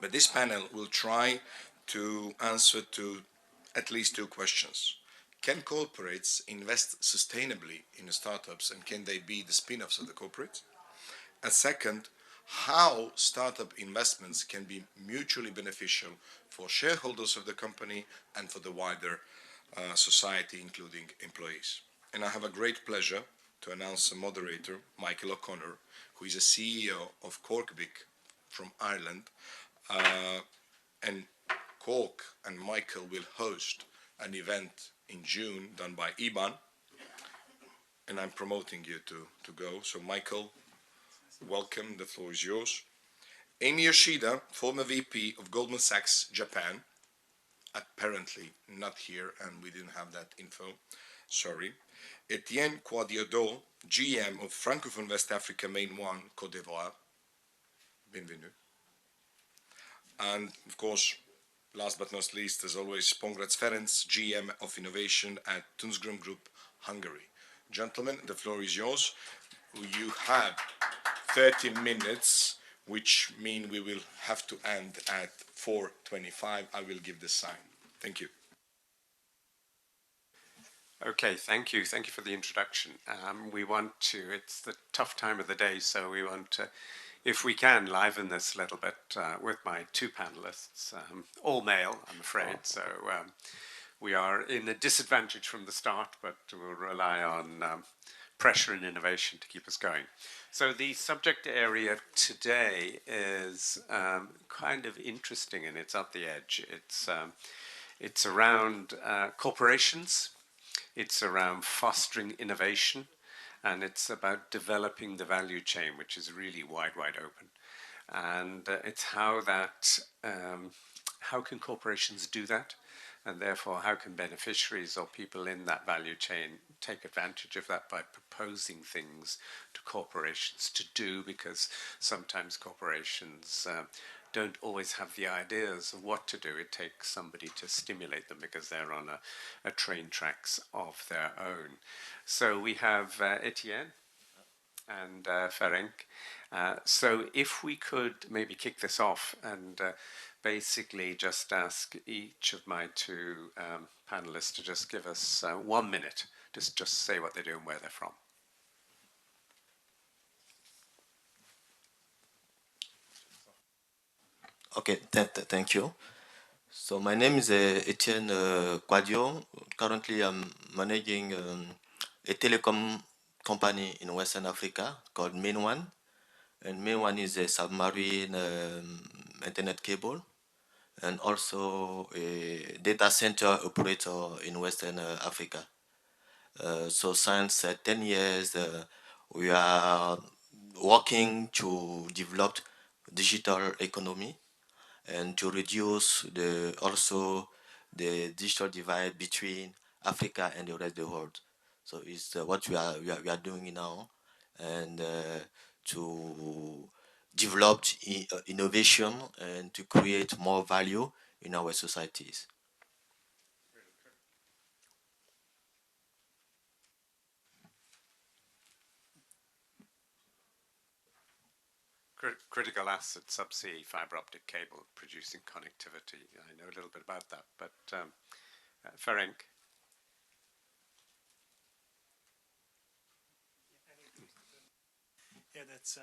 But this panel will try to answer to at least two questions. Can corporates invest sustainably in startups, and can they be the spin-offs of the corporate? And second, how startup investments can be mutually beneficial for shareholders of the company and for the wider society, including employees. And I have a great pleasure to announce a moderator, Michael O'Connor, who is a CEO of Corkbic from Ireland. And Cork and Michael will host an event in June done by IBAN, and I'm promoting you to go. So Michael, welcome, the floor is yours. Amy Yoshida, former VP of Goldman Sachs Japan, apparently not here, and we didn't have that info, sorry. Etienne Quadiodo, GM of Francophone West Africa Main One, Côte d'Ivoire, bienvenue. And of course, last but not least, as always, Pongratz Ferenc, GM of Innovation at Tunzgrum Group, Hungary. Gentlemen, the floor is yours. You have 30 minutes, which mean we will have to end at 4:25. I will give the sign. Thank you. Okay, thank you. Thank you for the introduction. We want to, it's the tough time of the day, so we want to, if we can, liven this a little bit with my two panelists, all male, I'm afraid. So we are in a disadvantage from the start, but we'll rely on pressure and innovation to keep us going. So the subject area today is kind of interesting, and it's up the edge. It's around corporations. It's around fostering innovation, and it's about developing the value chain, which is really wide open. And it's how can corporations do that? And therefore, how can beneficiaries or people in that value chain take advantage of that by proposing things to corporations to do, because sometimes corporations don't always have the ideas of what to do. It takes somebody to stimulate them because they're on a train tracks of their own. So we have Etienne and Ferenc. So if we could maybe kick this off and basically just ask each of my two panelists to just give us 1 minute, just say what they do and where they're from. Okay, thank you. So my name is Etienne Quadio. Currently, I'm managing a telecom company in Western Africa called Main One. And Main One is a submarine internet cable and also a data center operator in Western Africa. So since 10 years, we are working to develop digital economy and to reduce also the digital divide between Africa and the rest of the world. So it's what we are doing now, and to develop innovation and to create more value in our societies. Critical asset subsea fiber optic cable producing connectivity. I know a little bit about that, but Ferenc. Yeah, that's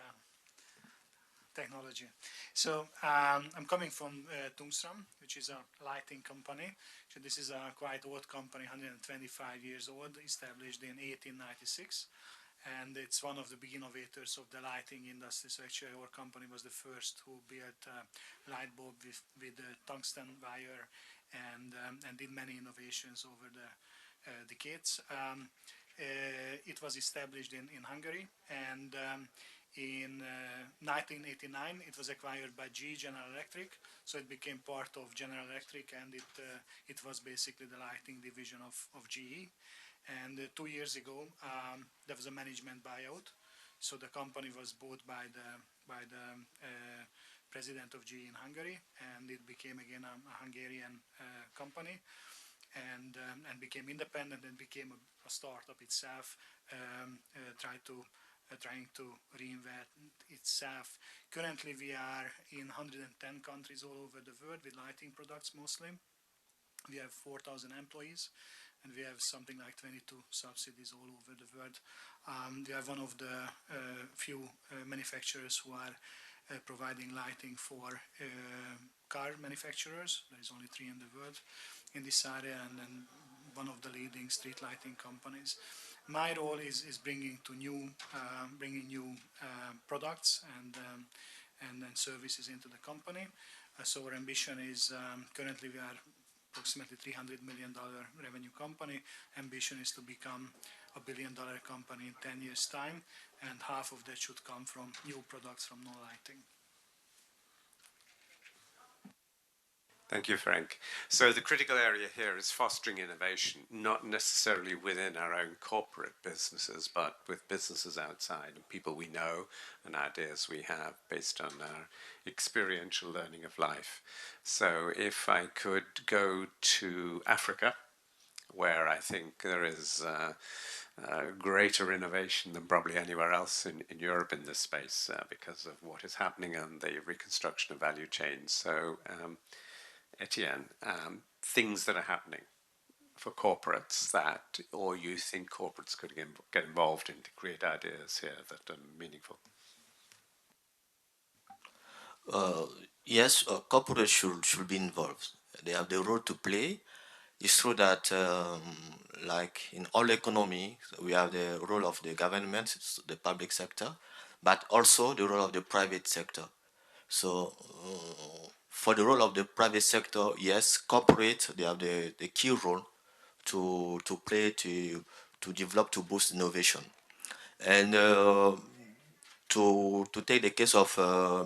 technology. So I'm coming from Tungsram, which is a lighting company. So this is a quite old company, 125 years old, established in 1896. And it's one of the big innovators of the lighting industry. So actually our company was the first who built a light bulb with tungsten wire and did many innovations over the decades. It was established in Hungary, and in 1989 it was acquired by GE General Electric, so it became part of General Electric, and it was basically the lighting division of GE. And 2 years ago, there was a management buyout. So the company was bought by the president of GE in Hungary, and it became again a Hungarian company, and became independent and became a startup itself. Tried to trying to reinvent itself. Currently, we are in 110 countries all over the world with lighting products mostly. We have 4,000 employees, and we have something like 22 subsidiaries all over the world. We are one of the few manufacturers who are providing lighting for car manufacturers. There is only 3 in the world in this area, and then one of the leading street lighting companies. My role is bringing new products and services into the company. So our ambition is currently we are approximately $300 million revenue company. Ambition is to become a $1 billion company in 10 years' time, and half of that should come from new products from non-lighting. Thank you, Frank. So the critical area here is fostering innovation, not necessarily within our own corporate businesses, but with businesses outside and people we know and ideas we have based on our experiential learning of life. So if I could go to Africa, where I think there is greater innovation than probably anywhere else in Europe in this space because of what is happening and the reconstruction of value chains. So Etienne, things that are happening for corporates that, or you think corporates could get involved in to create ideas here that are meaningful? Yes, corporates should be involved. They have the role to play. It's true that, like in all economy, we have the role of the government, the public sector, but also the role of the private sector. So, for the role of the private sector, yes, corporate they have the key role to play to develop to boost innovation. And to take the case of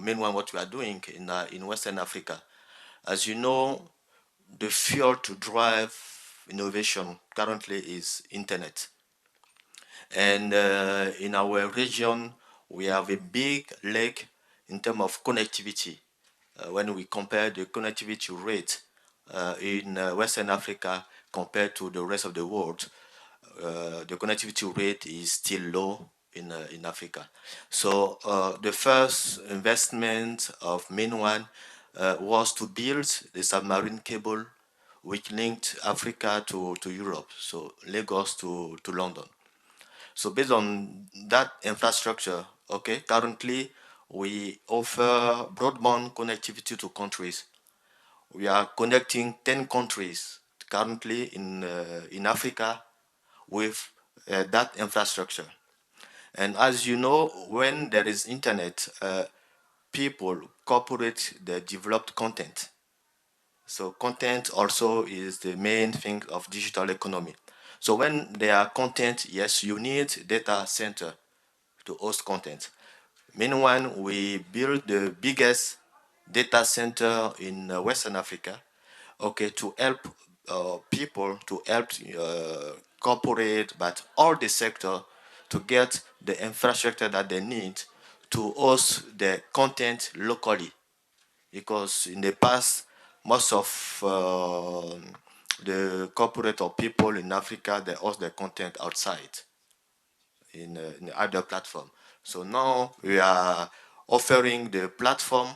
meanwhile what we are doing in Western Africa, as you know, the fuel to drive innovation currently is internet. And in our region, we have a big leg in terms of connectivity. When we compare the connectivity rate in Western Africa compared to the rest of the world, the connectivity rate is still low in Africa. So the first investment of MainOne was to build the submarine cable which linked Africa to Europe, so Lagos to London. So based on that infrastructure, okay, currently we offer broadband connectivity to countries. We are connecting 10 countries currently in Africa with that infrastructure. And as you know, when there is internet, people, corporate, they developed content. So content also is the main thing of digital economy. So when there are content, yes, you need data center to host content. Meanwhile, we built the biggest data center in Western Africa, okay, to help people, to help corporate, but all the sector to get the infrastructure that they need to host the content locally. Because in the past, most of the corporate or people in Africa, they host their content outside in other platform. So now we are offering the platform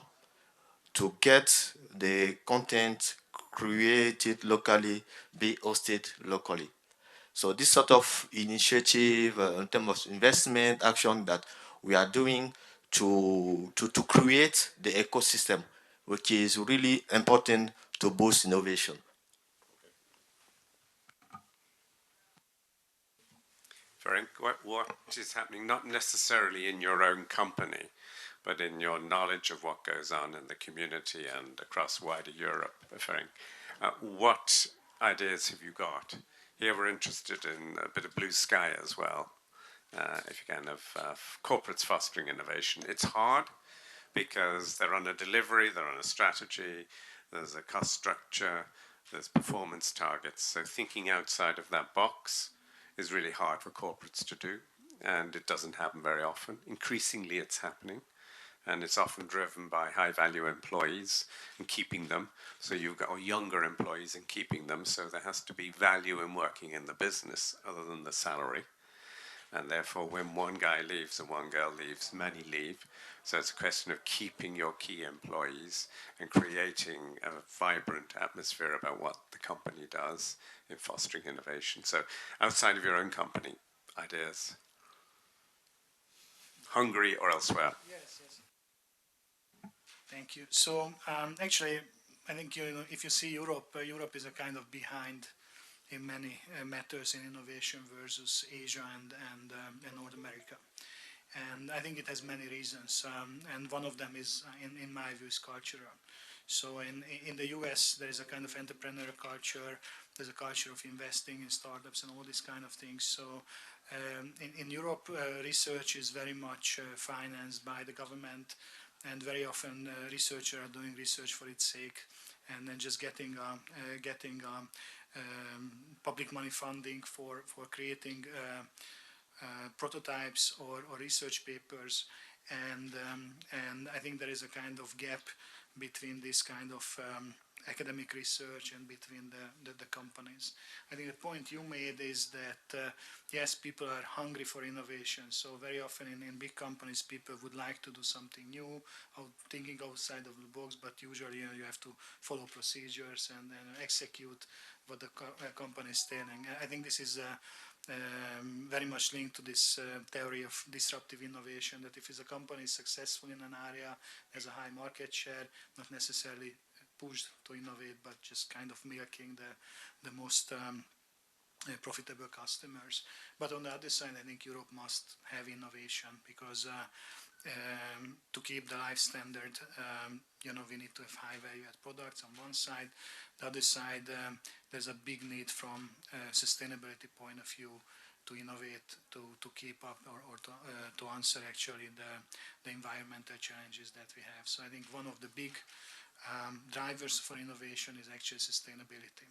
to get the content created locally, be hosted locally. So this sort of initiative in terms of investment action that we are doing to create the ecosystem, which is really important to boost innovation. Frank, what is happening, not necessarily in your own company, but in your knowledge of what goes on in the community and across wider Europe, Frank? What ideas have you got? Here we're interested in a bit of blue sky as well, if you can, of corporates fostering innovation. It's hard because they're on a delivery, they're on a strategy, there's a cost structure, there's performance targets. So thinking outside of that box is really hard for corporates to do, and it doesn't happen very often. Increasingly, it's happening, and it's often driven by high-value employees and keeping them. So you've got younger employees and keeping them, so there has to be value in working in the business other than the salary. And therefore, when one guy leaves and one girl leaves, many leave. So it's a question of keeping your key employees and creating a vibrant atmosphere about what the company does in fostering innovation. So outside of your own company, ideas, Hungary or elsewhere. Yes, yes. Thank you. So actually, I think if you see Europe, Europe is a kind of behind in many matters in innovation versus Asia and North America. And I think it has many reasons, and one of them is, in my view, is cultural. So in the US, there is a kind of entrepreneurial culture. There's a culture of investing in startups and all these kind of things. So in Europe, research is very much financed by the government, and very often researchers are doing research for its sake, and then just getting public money funding for creating prototypes or research papers, and I think there is a kind of gap between this kind of academic research and between the companies. I think the point you made is that yes, people are hungry for innovation. So very often in big companies, people would like to do something new, thinking outside of the box, but usually you have to follow procedures and execute what the company is telling. I think this is very much linked to this theory of disruptive innovation, that if a company is successful in an area, has a high market share, not necessarily pushed to innovate, but just kind of milking the most profitable customers. But on the other side, I think Europe must have innovation, because to keep the life standard, we need to have high value-add products on one side. The other side, there's a big need from a sustainability point of view to innovate, to keep up or to answer actually the environmental challenges that we have. So I think one of the big drivers for innovation is actually sustainability.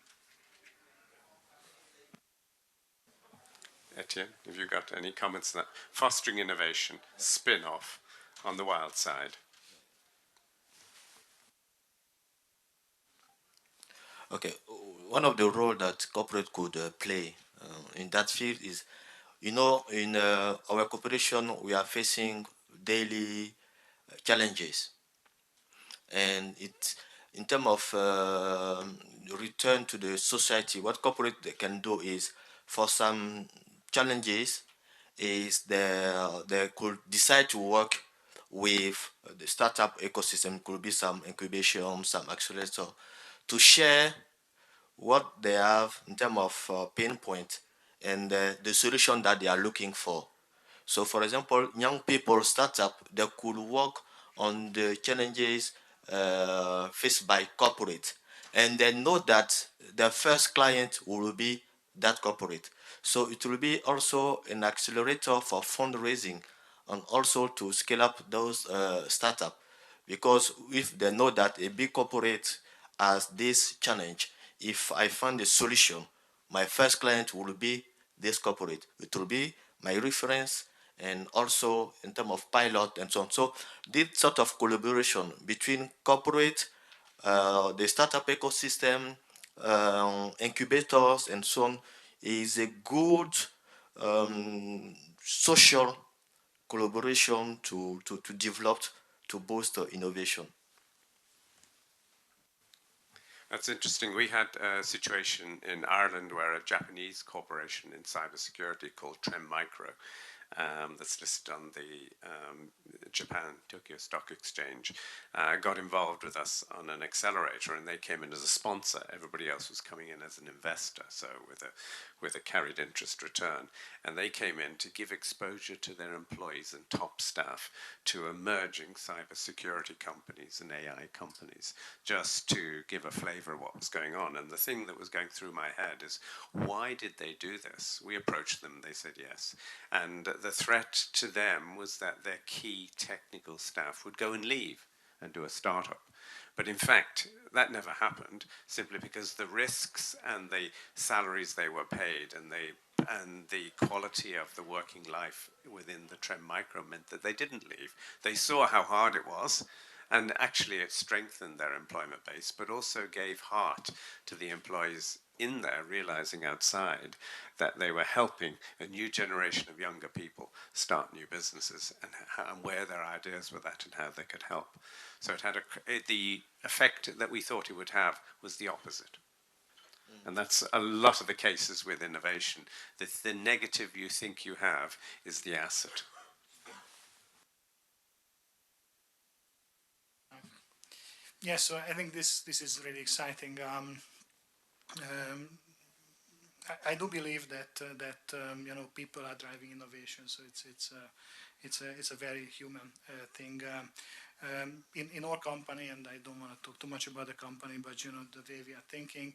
Etienne, have you got any comments on that? Fostering innovation, spin-off on the wild side. Okay, one of the role that corporate could play in that field is, in our corporation, we are facing daily challenges, and in terms of return to the society, what corporate can do is, for some challenges, is they could decide to work with the startup ecosystem. Could be some incubation, some accelerator, to share what they have in terms of pain point and the solution that they are looking for. So, for example, young people startup, they could work on the challenges faced by corporate, and they know that their first client will be that corporate. So it will be also an accelerator for fundraising and also to scale up those startups, because if they know that a big corporate has this challenge, if I find a solution, my first client will be this corporate. It will be my reference, and also in terms of pilot and so on. So this sort of collaboration between corporate, the startup ecosystem, incubators, and so on is a good social collaboration to develop, to boost innovation. That's interesting. We had a situation in Ireland where a Japanese corporation in cybersecurity called Trem Micro, that's listed on the Japan Tokyo Stock Exchange, got involved with us on an accelerator, and they came in as a sponsor. Everybody else was coming in as an investor, so with a carried interest return. And they came in to give exposure to their employees and top staff to emerging cybersecurity companies and AI companies, just to give a flavor of what was going on. And the thing that was going through my head is, why did they do this? We approached them, they said yes. And the threat to them was that their key technical staff would go and leave and do a startup. But in fact, that never happened, simply because the risks and the salaries they were paid and the quality of the working life within the Trem Micro meant that they didn't leave. They saw how hard it was, And actually, it strengthened their employment base, but also gave heart to the employees in there, realizing outside that they were helping a new generation of younger people start new businesses and where their ideas were at and how they could help. So it had the effect that we thought it would have was the opposite. And that's a lot of the cases with innovation. The negative you think you have is the asset. Yeah, so I think this is really exciting. I do believe that you know, people are driving innovation, so it's a very human thing. In our company, and I don't want to talk too much about the company, but you know, the way we are thinking,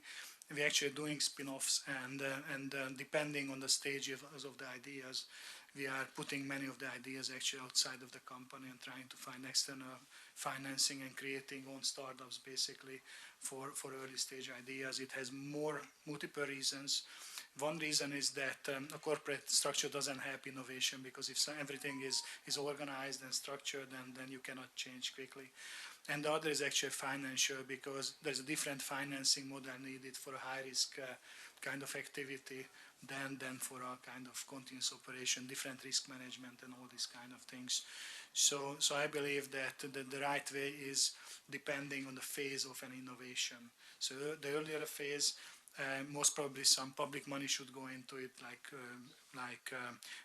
we're actually doing spin-offs, and depending on the stage of the ideas, we are putting many of the ideas actually outside of the company and trying to find external financing and creating own startups basically for early stage ideas. It has multiple reasons. One reason is that a corporate structure doesn't help innovation, because if everything is organized and structured, then you cannot change quickly. And the other is actually financial, because there's a different financing model needed for a high risk kind of activity than for a kind of continuous operation, different risk management and all these kind of things. So I believe that the right way is depending on the phase of an innovation. So the earlier phase, most probably some public money should go into it, like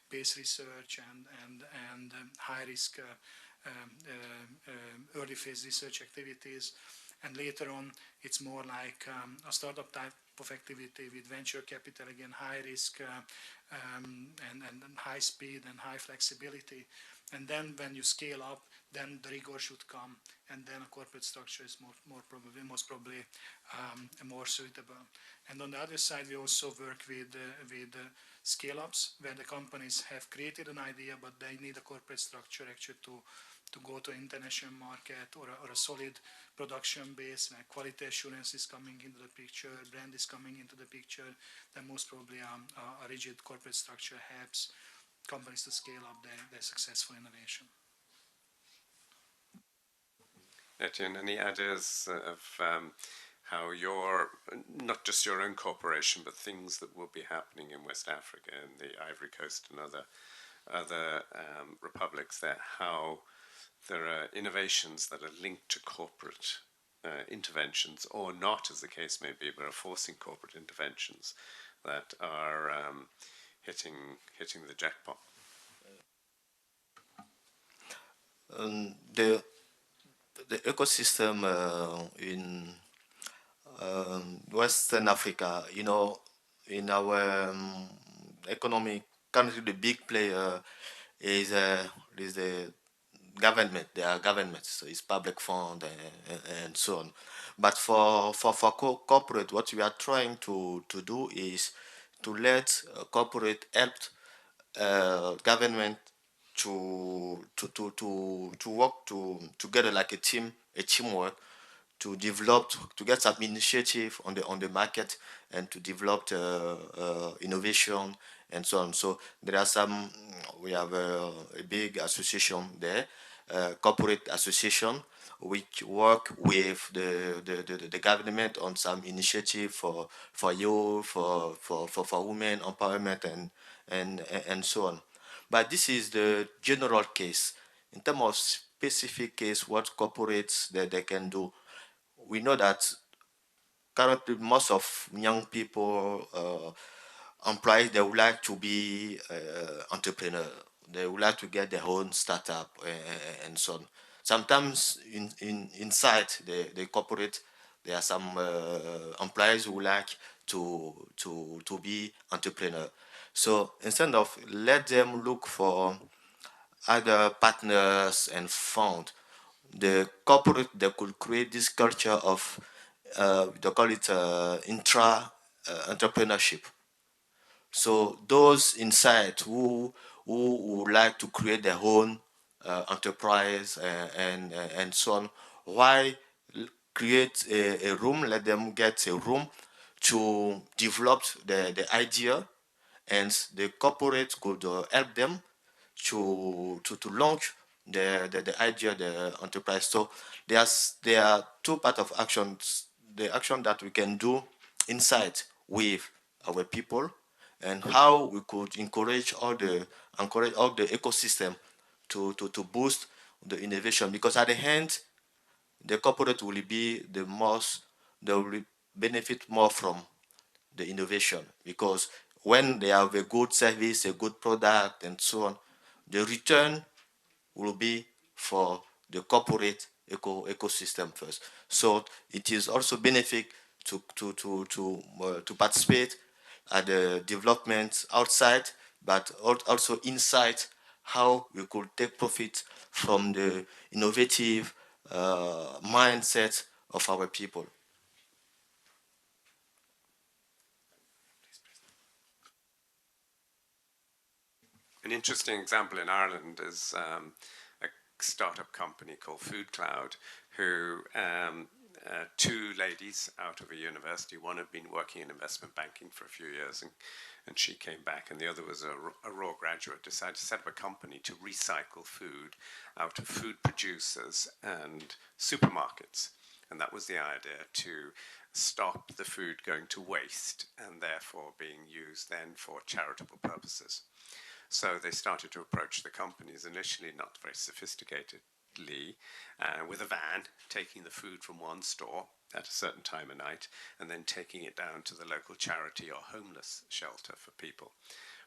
base research and high risk early phase research activities. And later on, it's more like a startup type of activity with venture capital, again, high risk and high speed and high flexibility. And then when you scale up, then the rigor should come, and then a corporate structure is most probably more suitable. And on the other side, we also work with scale-ups, where the companies have created an idea, but they need a corporate structure actually to go to international market, or a solid production base, where quality assurance is coming into the picture, brand is coming into the picture. Then most probably a rigid corporate structure helps companies to scale up their successful innovation. Etienne, any ideas of how not just your own corporation, but things that will be happening in West Africa and the Ivory Coast and other republics there, how there are innovations that are linked to corporate interventions, or not, as the case may be, but are forcing corporate interventions that are hitting the jackpot? The ecosystem in Western Africa, you know, in our economy, currently the big player is the government. They are governments, so it's public fund and so on. But for corporate, what we are trying to do is to let corporate help government to work together like a teamwork, to get some initiative on the market, and to develop innovation and so on. So there are some, we have a big association there, corporate association, which work with the government on some initiative for youth, for women empowerment and so on. But this is the general case. In terms of specific case, what corporates that they can do, we know that currently most of young people, employees, they would like to be entrepreneur. They would like to get their own startup and so on. Sometimes inside the corporate, there are some employees who like to be entrepreneur. So instead of let them look for other partners and found the corporate, they could create this culture of they call it intra entrepreneurship. So those inside who would like to create their own enterprise and so on, why create a room, let them get a room to develop the idea, and the corporate could help them to launch the idea, the enterprise. So there are two part of actions. The action that we can do inside with our people, and how we could encourage all the ecosystem to boost the innovation, because at the end the corporate will be the most, they will benefit more from the innovation, because when they have a good service, a good product, and so on, the return will be for the corporate ecosystem first. So it is also benefit to participate at the development outside, but also inside, how we could take profit from the innovative mindset of our people. An interesting example in Ireland is a startup company called Food Cloud, who two ladies out of a university, one had been working in investment banking for a few years, and she came back, and the other was a raw graduate, decided to set up a company to recycle food out of food producers and supermarkets. And that was the idea, to stop the food going to waste and therefore being used then for charitable purposes. So they started to approach the companies, initially not very sophisticatedly, with a van, taking the food from one store at a certain time of night and then taking it down to the local charity or homeless shelter for people.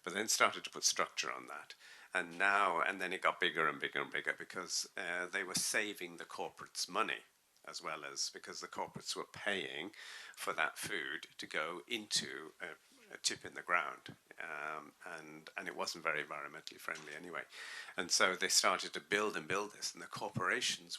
But then started to put structure on that. And then it got bigger and bigger and bigger, because they were saving the corporates money, as well as because the corporates were paying for that food to go into a tip in the ground, and it wasn't very environmentally friendly anyway. And so they started to build this, and the corporations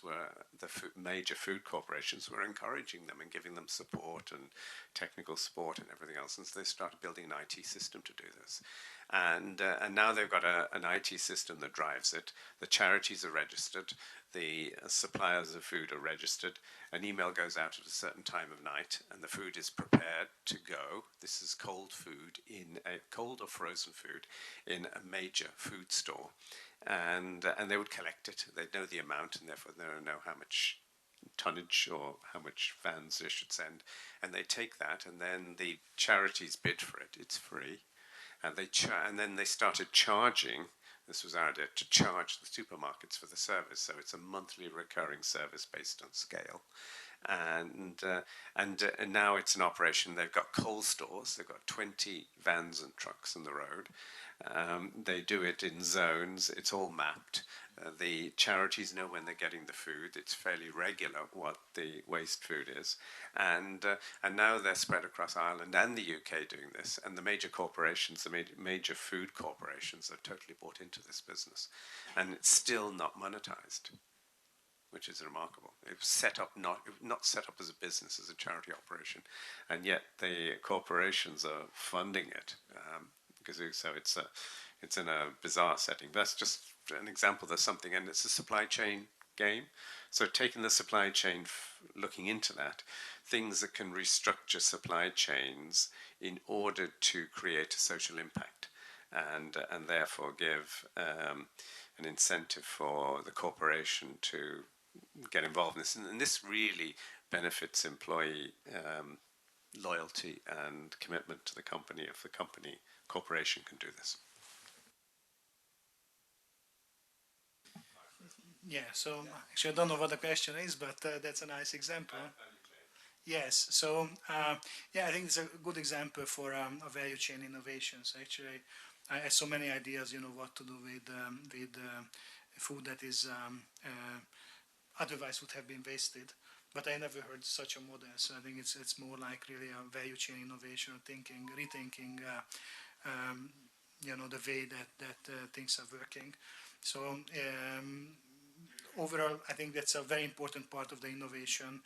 major food corporations were encouraging them and giving them support and technical support and everything else. And so they started building an IT system to do this. And now they've got an IT system that drives it. The charities are registered. The suppliers of food are registered. An email goes out at a certain time of night, and the food is prepared to go. This is cold food, in a cold or frozen food, in a major food store. And they would collect it. They'd know the amount, and therefore they would know how much tonnage or how much vans they should send. And they take that, and then the charities bid for it. It's free. And then they started charging. This was our idea, to charge the supermarkets for the service. So it's a monthly recurring service based on scale. And now it's an operation. They've got coal stores. They've got 20 vans and trucks on the road. They do it in zones. It's all mapped. The charities know when they're getting the food. It's fairly regular what the waste food is. And now they're spread across Ireland and the UK doing this. And the major corporations, the major food corporations, are totally bought into this business. And it's still not monetized, which is remarkable. It was set up not set up as a business, as a charity operation, and yet the corporations are funding it, because it's in a bizarre setting. That's just an example. There's something, and it's a supply chain game. So taking the supply chain, looking into that, things that can restructure supply chains in order to create a social impact, and therefore give an incentive for the corporation to get involved in this. And this really benefits employee loyalty and commitment to the company if the corporation can do this. Yeah, so actually I don't know what the question is, but that's a nice example. Yes, so yeah, I think it's a good example for a value chain innovations. Actually, I have so many ideas, what to do with food that is otherwise would have been wasted. But I never heard such a model, so I think it's more like really a value chain innovation, rethinking, the way that things are working. So overall, I think that's a very important part of the innovation,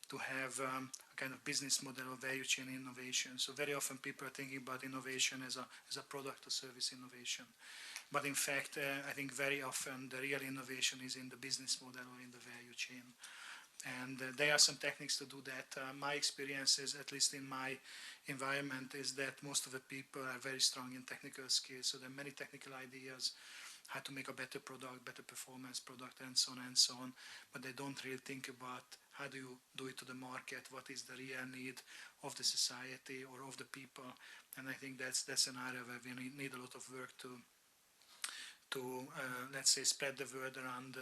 to have a kind of business model of value chain innovation. So very often people are thinking about innovation as a product or service innovation. But in fact, I think very often the real innovation is in the business model or in the value chain. And there are some techniques to do that. My experience is, at least in my environment, is that most of the people are very strong in technical skills. So there are many technical ideas how to make a better product, better performance product, and so on and so on. But they don't really think about how do you do it to the market, what is the real need of the society or of the people. And I think that's an area where we need a lot of work to let's say spread the word around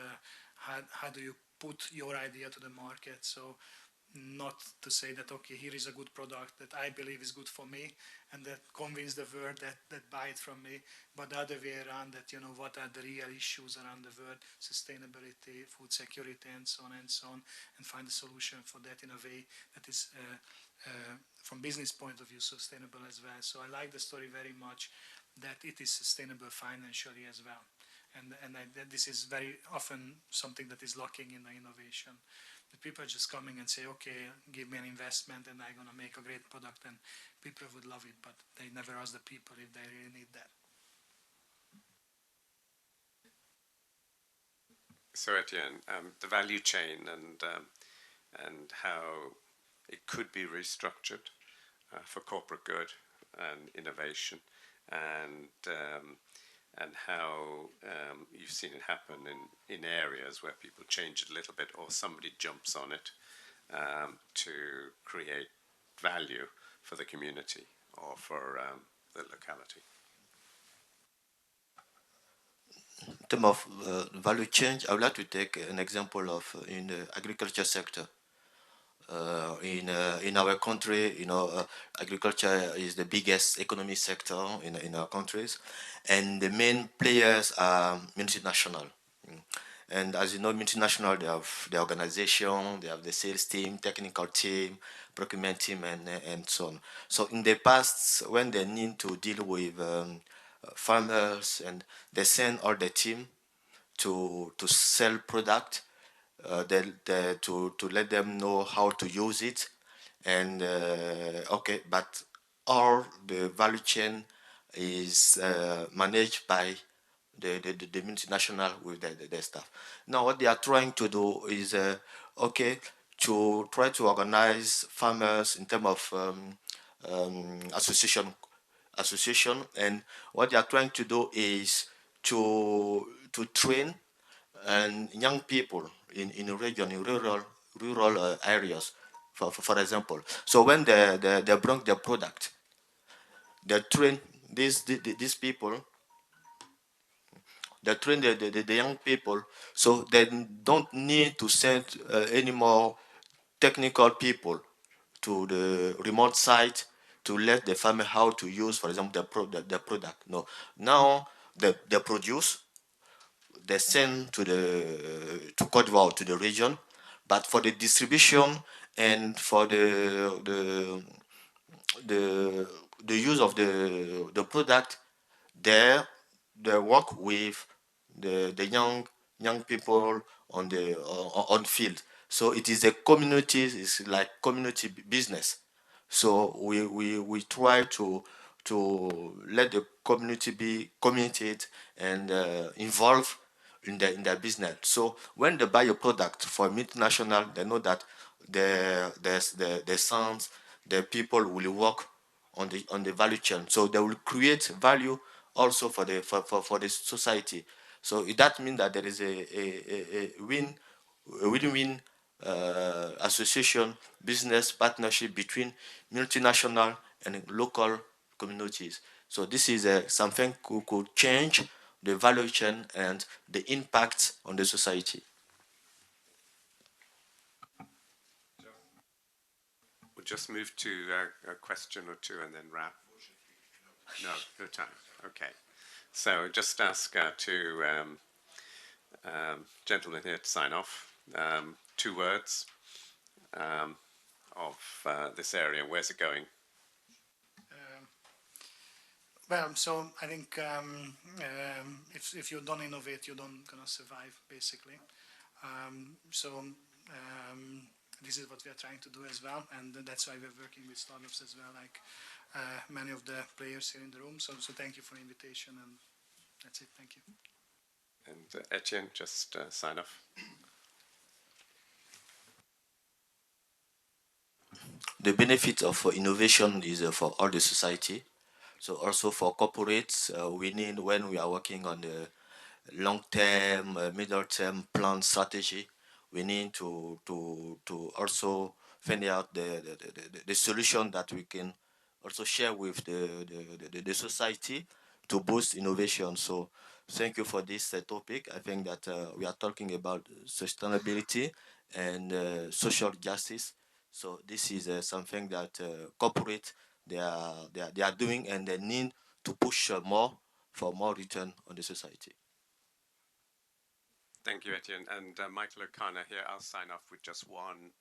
how do you put your idea to the market. So not to say that okay, here is a good product that I believe is good for me and that convince the world that buy it from me, but the other way around, that what are the real issues around the world, sustainability, food security, and so on, and find a solution for that in a way that is from business point of view sustainable as well. So I like the story very much, that it is sustainable financially as well. And this is very often something that is lacking in the innovation. The people are just coming and say, okay, give me an investment and I'm going to make a great product, and people would love it, but they never ask the people if they really need that. So Etienne, the value chain and how it could be restructured for corporate good and innovation, and how you've seen it happen in areas where people change it a little bit or somebody jumps on it to create value for the community or for the locality. In terms of value change, I would like to take an example of in the agriculture sector. In our country, agriculture is the biggest economic sector in our countries, and the main players are multinational. And as you know, multinational, they have the organization, they have the sales team, technical team, procurement team, and so on. So in the past, when they need to deal with farmers, and they send all the team to sell product, to let them know how to use it, and okay, but all the value chain is managed by the multinational with their staff. Now what they are trying to do is okay, to try to organize farmers in terms of association, and what they are trying to do is to train and young people in a region, in rural areas, for example. So when they bring their product, they train these people, they train the young people, so they don't need to send any more technical people to the remote site to let the farmer how to use, for example, the product. No, now they produce, they send to Côte d'Ivoire, to the region, but for the distribution and for the use of the product, there they work with the young people on field. So it is a community, it's like community business. So we try to let the community be committed and involved in their business. So when they buy a product for multinational, they know that the sons, the people will work on the value chain. So they will create value also for the society. So that means that there is a win-win association, business partnership between multinational and local communities. So this is something could change the value chain and the impact on the society. We'll just move to a question or two and then wrap. No, no time. Okay. So just ask two gentlemen here to sign off. 2 words of this area. Where's it going? Well, so I think if you don't innovate, you don't gonna survive, basically. This is what we are trying to do as well, and that's why we're working with startups as well, like many of the players here in the room. So thank you for the invitation, and that's it. Thank you. And Etienne, just sign off. The benefit of innovation is for all the society. So also for corporates, we need, when we are working on the long-term, middle-term plan strategy. We need to also find out the solution that we can also share with the society to boost innovation. So thank you for this topic. I think that we are talking about sustainability and social justice. So this is something that corporate they are doing, and they need to push more for more return on the society. Thank you, Etienne. And Michael O'Connor here. I'll sign off with just one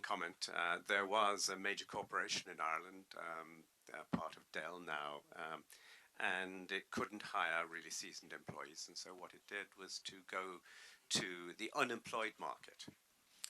comment. There was a major corporation in Ireland, part of Dell now, and it couldn't hire really seasoned employees. And so what it did was to go to the unemployed market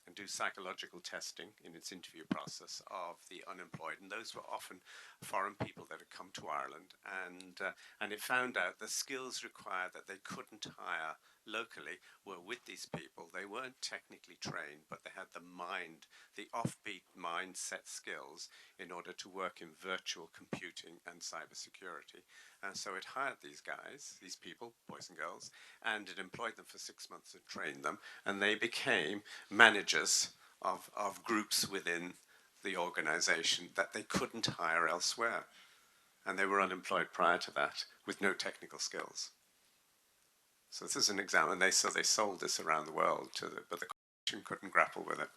and do psychological testing in its interview process of the unemployed. And those were often foreign people that had come to Ireland. And it found out the skills required that they couldn't hire locally were with these people. They weren't technically trained, but they had the mind, the offbeat mindset skills in order to work in virtual computing and cybersecurity. And so it hired these guys, these people, boys and girls, and it employed them for 6 months and trained them, and they became managers of groups within the organization that they couldn't hire elsewhere. And they were unemployed prior to that with no technical skills. So this is an example, and they sold this around the world, but the corporation couldn't grapple with it.